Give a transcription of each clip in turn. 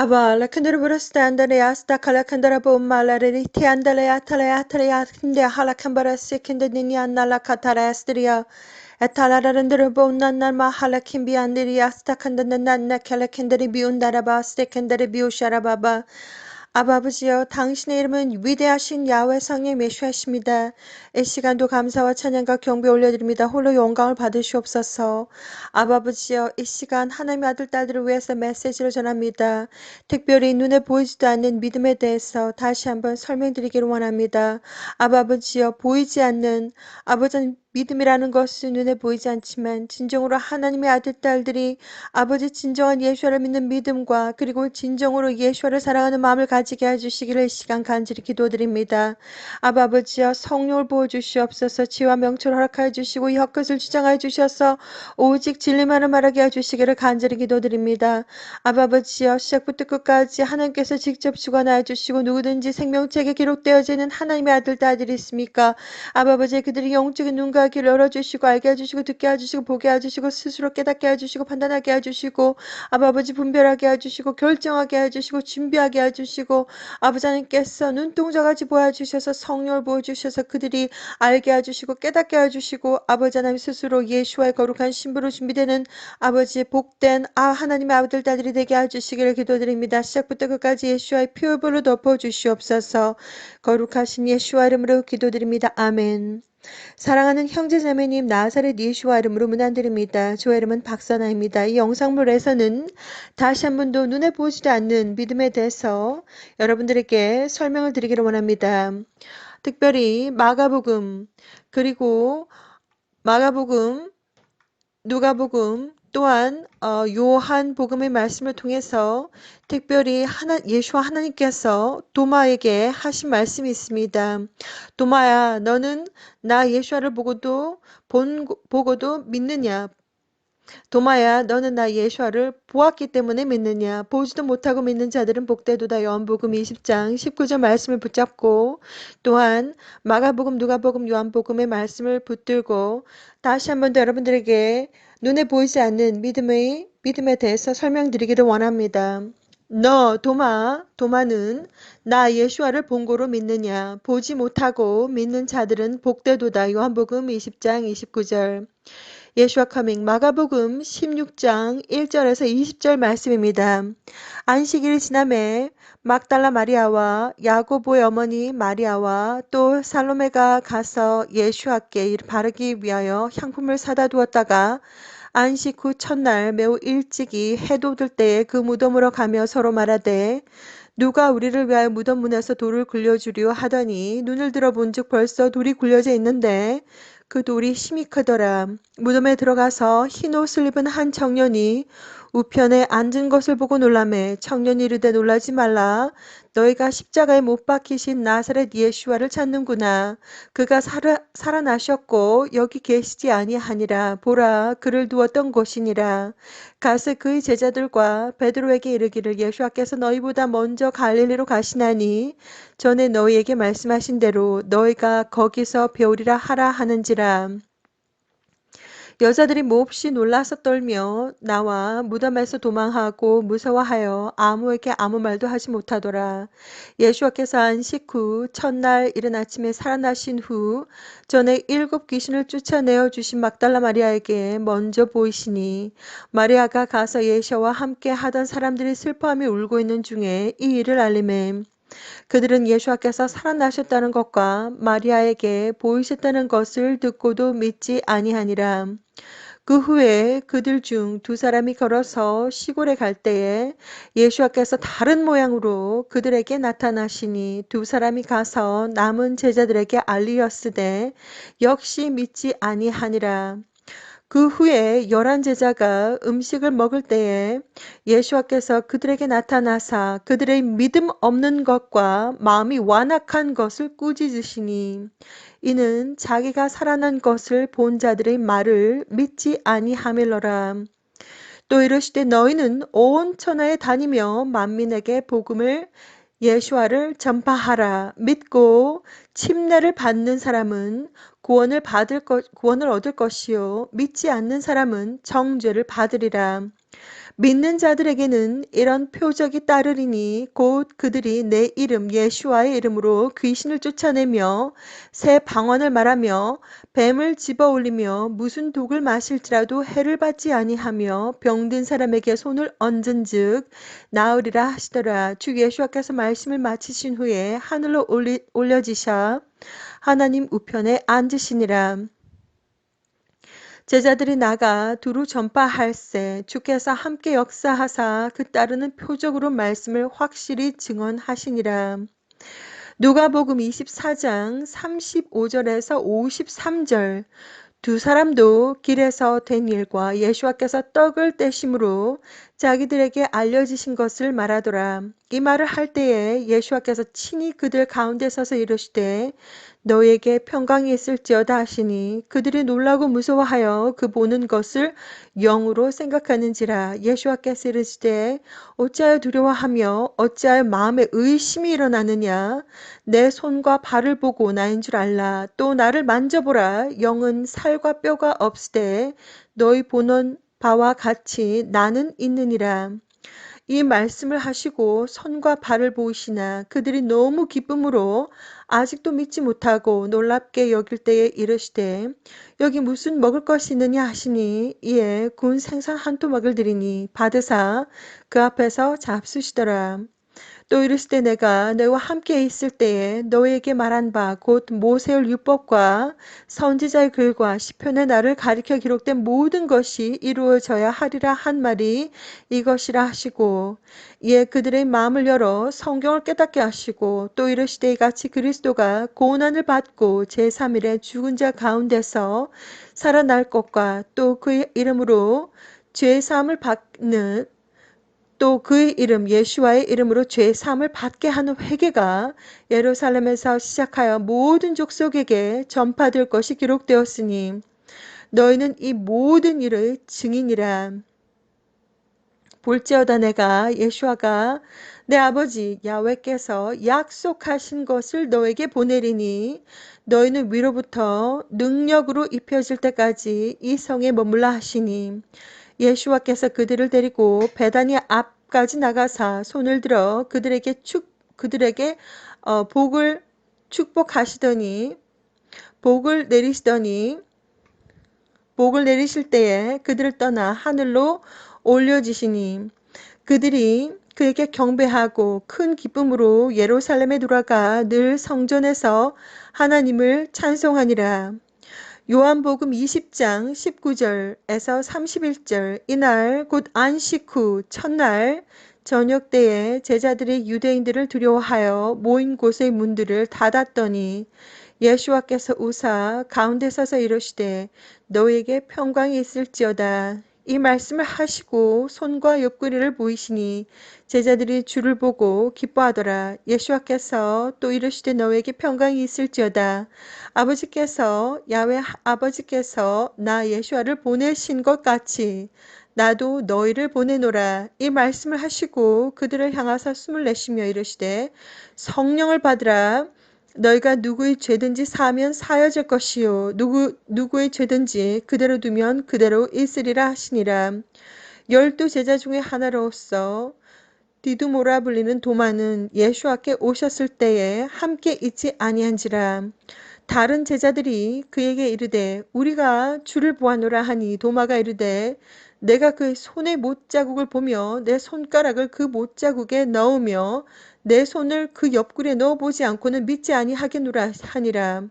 Aba lakandara burasta andara yasta kalakandara bo malareri ti andala yatala yatala yatkinde halakambara sekinde ninya nala katara estria etalarandara bo nanna ma halakimbi andiri yasta kandana nanna kalakandari biundara ba sekandari biushara baba 아버지여 당신의 이름은 위대하신 야훼 성령 메시아십니다. 이 시간도 감사와 찬양과 경배 올려드립니다. 홀로 영광을 받으시옵소서. 아버지여 이 시간 하나님의 아들 딸들을 위해서 메시지를 전합니다. 특별히 눈에 보이지도 않는 믿음에 대해서 다시 한번 설명드리기를 원합니다. 아버지여 보이지 않는 아버지 믿음이라는 것은 눈에 보이지 않지만 진정으로 하나님의 아들 딸들이 아버지 진정한 예수를 믿는 믿음과 그리고 진정으로 예수를 사랑하는 마음을 가지게 해주시기를 이 시간 간절히 기도드립니다. 아버지여 성령을 부어주시옵소서. 지와 명철 허락하여 주시고 혀끝을 주장하여 주셔서 오직 진리만을 말하게 해주시기를 간절히 기도드립니다. 아버지여 시작부터 끝까지 하나님께서 직접 주관하여 주시고 누구든지 생명책에 기록되어져 있는 하나님의 아들 딸들이 있습니까? 아버지 그들이 영적인 눈과 귀를 열어주시고 알게 해주시고 듣게 해주시고 보게 해주시고 스스로 깨닫게 해주시고 판단하게 해주시고 아버지 분별하게 해주시고 결정하게 해주시고 준비하게 해주시고 아버지 하나님께서 눈동자같이 보여주셔서 성령을 보여주셔서 그들이 알게 해주시고 깨닫게 해주시고 아버지 하나님 스스로 예수와의 거룩한 신부로 준비되는 아버지 복된 하나님의 아들 딸들이 되게 해주시기를 기도드립니다. 시작부터 끝까지 예수와의 피부로 덮어주시옵소서. 거룩하신 예수와 이름으로 기도드립니다. 아멘. 사랑하는 형제자매님 나사렛 예수와 이름으로 문안드립니다. 저의 이름은 박선아입니다. 이 영상물에서는 다시 한 번 더 눈에 보이지도 않는 믿음에 대해서 여러분들에게 설명을 드리기를 원합니다. 특별히 마가복음 그리고 마가복음 누가복음 또한 요한복음의 말씀을 통해서 특별히 예수와 하나님께서 도마에게 하신 말씀이 있습니다. 도마야 너는 나 예수를 보고도 믿느냐? 도마야 너는 나 예수를 보았기 때문에 믿느냐? 보지도 못하고 믿는 자들은 복되도다. 요한복음 20장 19절 말씀을 붙잡고 또한 마가복음 누가복음 요한복음의 말씀을 붙들고 다시 한 번 더 여러분들에게 눈에 보이지 않는 믿음에 대해서 설명드리기를 원합니다. 너 도마는 나 예수와를 본고로 믿느냐? 보지 못하고 믿는 자들은 복되도다. 요한복음 20장 29절 예수와 커밍 마가복음 16장 1절에서 20절 말씀입니다. 안식일이 지남에 막달라 마리아와 야고보의 어머니 마리아와 또 살로메가 가서 예수와께 바르기 위하여 향품을 사다 두었다가 안식 후 첫날 매우 일찍이 해도 들 때에 그 무덤으로 가며 서로 말하되 누가 우리를 위하여 무덤 문에서 돌을 굴려주려 하더니 눈을 들어 본즉 벌써 돌이 굴려져 있는데 그 돌이 힘이 크더라. 무덤에 들어가서 흰 옷을 입은 한 청년이 우편에 앉은 것을 보고 놀라매 청년이 이르되 놀라지 말라. 너희가 십자가에 못 박히신 나사렛 예수와를 찾는구나. 그가 살아나셨고 여기 계시지 아니하니라. 보라 그를 두었던 곳이니라. 가서 그의 제자들과 베드로에게 이르기를 예수와께서 너희보다 먼저 갈릴리로 가시나니 전에 너희에게 말씀하신 대로 너희가 거기서 배우리라 하라 하는지라. 여자들이 몹시 놀라서 떨며 나와 무덤에서 도망하고 무서워하여 아무에게 아무 말도 하지 못하더라. 예수와께서 안식 후 첫날 이른 아침에 살아나신 후 전에 7 귀신을 쫓아내어 주신 막달라 마리아에게 먼저 보이시니 마리아가 가서 예수와 함께 하던 사람들이 슬퍼하며 울고 있는 중에 이 일을 알리매 그들은 예수와께서 살아나셨다는 것과 마리아에게 보이셨다는 것을 듣고도 믿지 아니하니라. 그 후에 그들 중 2사람이 걸어서 시골에 갈 때에 예수와께서 다른 모양으로 그들에게 나타나시니 2사람이 가서 남은 제자들에게 알리었으되 역시 믿지 아니하니라. 그 후에 11 제자가 음식을 먹을 때에 예수와께서 그들에게 나타나사 그들의 믿음 없는 것과 마음이 완악한 것을 꾸짖으시니 이는 자기가 살아난 것을 본 자들의 말을 믿지 아니하밀러라. 또 이르시되 너희는 온 천하에 다니며 만민에게 복음을 예수와를 전파하라. 믿고 침례를 받는 사람은 구원을 얻을 것이요 믿지 않는 사람은 정죄를 받으리라. 믿는 자들에게는 이런 표적이 따르리니 곧 그들이 내 이름 예수와의 이름으로 귀신을 쫓아내며 새 방언을 말하며 뱀을 집어올리며 무슨 독을 마실지라도 해를 받지 아니하며 병든 사람에게 손을 얹은즉 나으리라 하시더라. 주 예수께서 말씀을 마치신 후에 하늘로 올려지사 하나님 우편에 앉으시니라. 제자들이 나가 두루 전파할세 주께서 함께 역사하사 그 따르는 표적으로 말씀을 확실히 증언하시니라. 누가복음 24장 35절에서 53절 두 사람도 길에서 된 일과 예수께서 떡을 떼심으로 자기들에게 알려지신 것을 말하더라. 이 말을 할 때에 예수께서 친히 그들 가운데 서서 이르시되 너에게 평강이 있을지어다 하시니 그들이 놀라고 무서워하여 그 보는 것을 영으로 생각하는지라. 예수께서 이르시되 어찌하여 두려워하며 어찌하여 마음에 의심이 일어나느냐. 내 손과 발을 보고 나인 줄 알라. 또 나를 만져보라. 영은 살과 뼈가 없으되 너희 보는 바와 같이 나는 있느니라. 이 말씀을 하시고 손과 발을 보이시나 그들이 너무 기쁨으로 아직도 믿지 못하고 놀랍게 여길 때에 이르시되 여기 무슨 먹을 것이 있느냐 하시니 이에 구운 생선 한 토막을 드리니 받으사 그 앞에서 잡수시더라. 또 이르시되 내가 너희와 함께 있을 때에 너희에게 말한 바 곧 모세의 율법과 선지자의 글과 시편의 나를 가리켜 기록된 모든 것이 이루어져야 하리라 한 말이 이것이라 하시고 이에 그들의 마음을 열어 성경을 깨닫게 하시고 또 이르시되 이같이 그리스도가 고난을 받고 제3일에 죽은 자 가운데서 살아날 것과 또 그의 이름으로 죄사함을 받는 또 그의 이름 예수와의 이름으로 죄 사함을 받게 하는 회개가 예루살렘에서 시작하여 모든 족속에게 전파될 것이 기록되었으니 너희는 이 모든 일의 증인이라. 볼지어다 내가 예수아가 내 아버지 야훼께서 약속하신 것을 너에게 보내리니 너희는 위로부터 능력으로 입혀질 때까지 이 성에 머물라 하시니 예수와께서 그들을 데리고 베다니 앞까지 나가사 손을 들어 그들에게 복을 축복하시더니 복을 내리실 때에 그들을 떠나 하늘로 올려지시니 그들이 그에게 경배하고 큰 기쁨으로 예루살렘에 돌아가 늘 성전에서 하나님을 찬송하니라. 요한복음 20장 19절에서 31절 이날 곧 안식 후 첫날 저녁 때에 제자들이 유대인들을 두려워하여 모인 곳의 문들을 닫았더니 예수와께서 오사 가운데 서서 이르시되 너에게 평강이 있을지어다. 이 말씀을 하시고 손과 옆구리를 보이시니 제자들이 주를 보고 기뻐하더라. 예수와께서 또 이르시되 너에게 평강이 있을지어다. 야훼 아버지께서 나 예수와를 보내신 것 같이 나도 너희를 보내노라. 이 말씀을 하시고 그들을 향하사 숨을 내쉬며 이르시되 성령을 받으라. 너희가 누구의 죄든지 사하면 사여질 것이요 누구의 죄든지 그대로 두면 그대로 있으리라 하시니라. 12 제자 중에 하나로서 디두모라 불리는 도마는 예수 앞에 오셨을 때에 함께 있지 아니한지라. 다른 제자들이 그에게 이르되 우리가 주를 보았노라 하니 도마가 이르되 내가 그의 손의 못자국을 보며 내 손가락을 그 못자국에 넣으며 내 손을 그 옆구리에 넣어보지 않고는 믿지 아니하겠노라 하니라.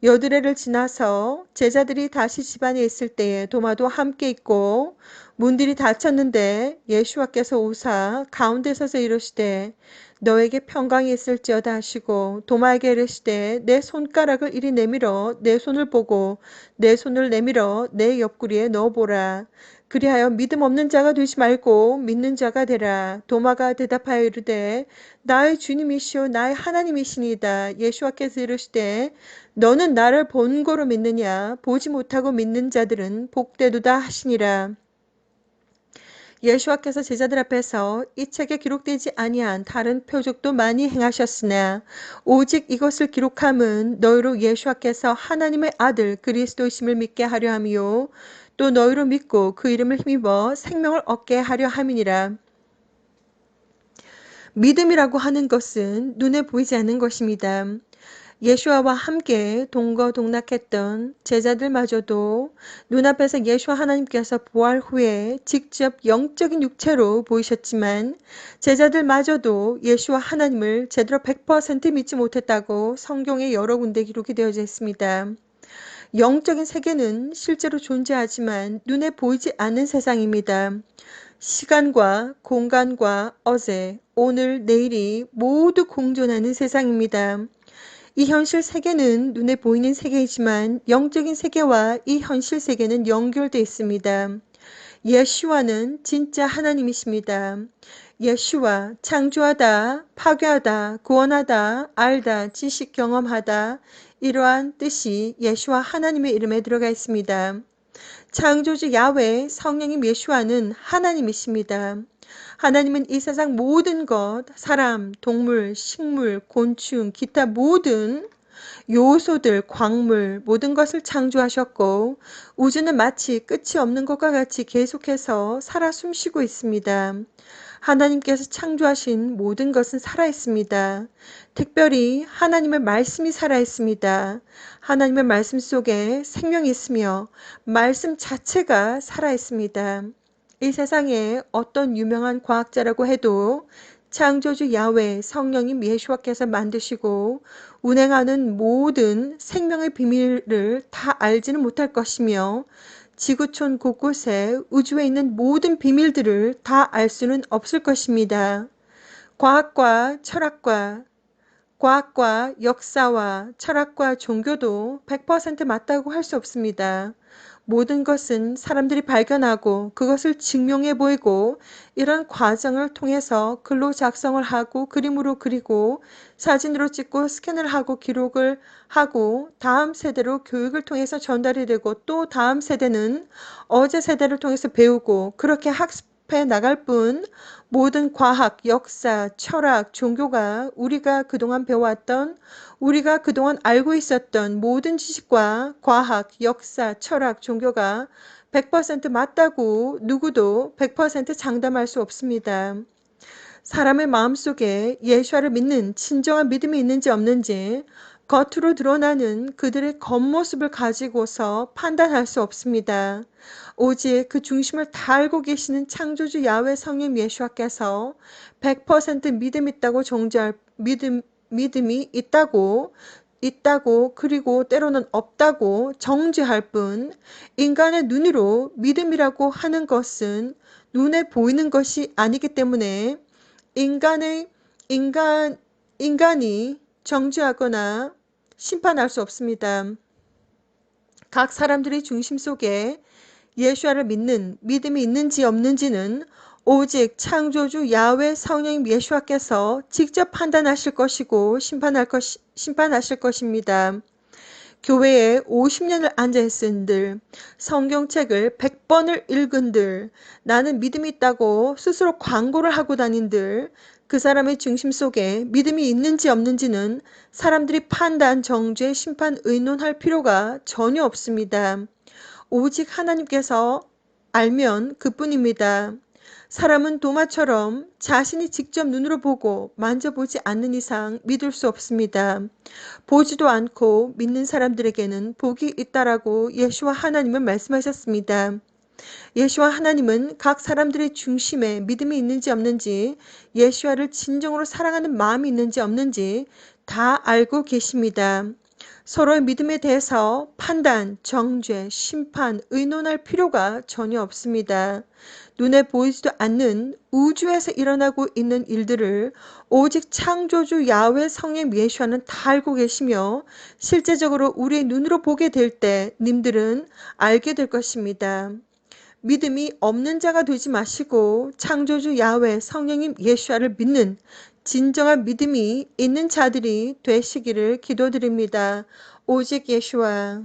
여드레를 지나서 제자들이 다시 집안에 있을 때에 도마도 함께 있고 문들이 닫혔는데 예수와께서 오사 가운데 서서 이르시되 너에게 평강이 있을지어다 하시고 도마에게 이르시되 내 손가락을 이리 내밀어 내 손을 보고 내 손을 내밀어 내 옆구리에 넣어보라. 그리하여 믿음 없는 자가 되지 말고 믿는 자가 되라. 도마가 대답하여 이르되 나의 주님이시오 나의 하나님이시니이다. 예수와께서 이르시되 너는 나를 본고로 믿느냐 보지 못하고 믿는 자들은 복되도다 하시니라. 예수와께서 제자들 앞에서 이 책에 기록되지 아니한 다른 표적도 많이 행하셨으나 오직 이것을 기록함은 너희로 예수와께서 하나님의 아들 그리스도이심을 믿게 하려 함이요 또 너희로 믿고 그 이름을 힘입어 생명을 얻게 하려 함이니라. 믿음이라고 하는 것은 눈에 보이지 않는 것입니다. 예수와와 함께 동거동락했던 제자들마저도 눈앞에서 예수와 하나님께서 부활 후에 직접 영적인 육체로 보이셨지만 제자들마저도 예수와 하나님을 제대로 100% 믿지 못했다고 성경에 여러 군데 기록이 되어져 있습니다. 영적인 세계는 실제로 존재하지만 눈에 보이지 않는 세상입니다. 시간과 공간과 어제, 오늘, 내일이 모두 공존하는 세상입니다. 이 현실 세계는 눈에 보이는 세계이지만 영적인 세계와 이 현실 세계는 연결되어 있습니다. 예슈아는 진짜 하나님이십니다. 예슈아, 창조하다, 파괴하다, 구원하다, 알다, 지식 경험하다, 이러한 뜻이 예슈아 하나님의 이름에 들어가 있습니다. 창조주 야훼 성령님 예슈아는 하나님이십니다. 하나님은 이 세상 모든 것, 사람, 동물, 식물, 곤충, 기타 모든 요소들, 광물, 모든 것을 창조하셨고 우주는 마치 끝이 없는 것과 같이 계속해서 살아 숨쉬고 있습니다. 하나님께서 창조하신 모든 것은 살아있습니다. 특별히 하나님의 말씀이 살아있습니다. 하나님의 말씀 속에 생명이 있으며 말씀 자체가 살아있습니다. 이 세상에 어떤 유명한 과학자라고 해도 창조주 야훼 성령님 예수와께서 만드시고 운행하는 모든 생명의 비밀을 다 알지는 못할 것이며 지구촌 곳곳에 우주에 있는 모든 비밀들을 다 알 수는 없을 것입니다. 과학과 역사와 철학과 종교도 100% 맞다고 할 수 없습니다. 모든 것은 사람들이 발견하고 그것을 증명해 보이고 이런 과정을 통해서 글로 작성을 하고 그림으로 그리고 사진으로 찍고 스캔을 하고 기록을 하고 다음 세대로 교육을 통해서 전달이 되고 또 다음 세대는 어제 세대를 통해서 배우고 그렇게 학습해 나갈 뿐 모든 과학, 역사, 철학, 종교가 우리가 그동안 배워왔던 우리가 그동안 알고 있었던 모든 지식과 과학, 역사, 철학, 종교가 100% 맞다고 누구도 100% 장담할 수 없습니다. 사람의 마음속에 예수와를 믿는 진정한 믿음이 있는지 없는지 겉으로 드러나는 그들의 겉모습을 가지고서 판단할 수 없습니다. 오직 그 중심을 다 알고 계시는 창조주 야훼 성령 예수와께서 100% 믿음 있다고 정죄할 믿음이 있다고 그리고 때로는 없다고 정죄할 뿐 인간의 눈으로 믿음이라고 하는 것은 눈에 보이는 것이 아니기 때문에 인간이 정죄하거나 심판할 수 없습니다. 각 사람들의 중심 속에 예수와를 믿는 믿음이 있는지 없는지는 오직 창조주 야훼 성령 예수와께서 직접 판단하실 것이고 심판하실 것입니다. 교회에 50년을 앉아있은들, 성경책을 100번을 읽은들, 나는 믿음이 있다고 스스로 광고를 하고 다닌들, 그 사람의 중심 속에 믿음이 있는지 없는지는 사람들이 판단, 정죄, 심판, 의논할 필요가 전혀 없습니다. 오직 하나님께서 알면 그뿐입니다. 사람은 도마처럼 자신이 직접 눈으로 보고 만져보지 않는 이상 믿을 수 없습니다. 보지도 않고 믿는 사람들에게는 복이 있다라고 예수와 하나님은 말씀하셨습니다. 예수와 하나님은 각 사람들의 중심에 믿음이 있는지 없는지 예수와를 진정으로 사랑하는 마음이 있는지 없는지 다 알고 계십니다. 서로의 믿음에 대해서 판단, 정죄, 심판, 의논할 필요가 전혀 없습니다. 눈에 보이지도 않는 우주에서 일어나고 있는 일들을 오직 창조주 야훼 성령 예수와는 다 알고 계시며 실제적으로 우리의 눈으로 보게 될 때 님들은 알게 될 것입니다. 믿음이 없는 자가 되지 마시고 창조주 야훼 성령님 예수와를 믿는 진정한 믿음이 있는 자들이 되시기를 기도드립니다. 오직 예수와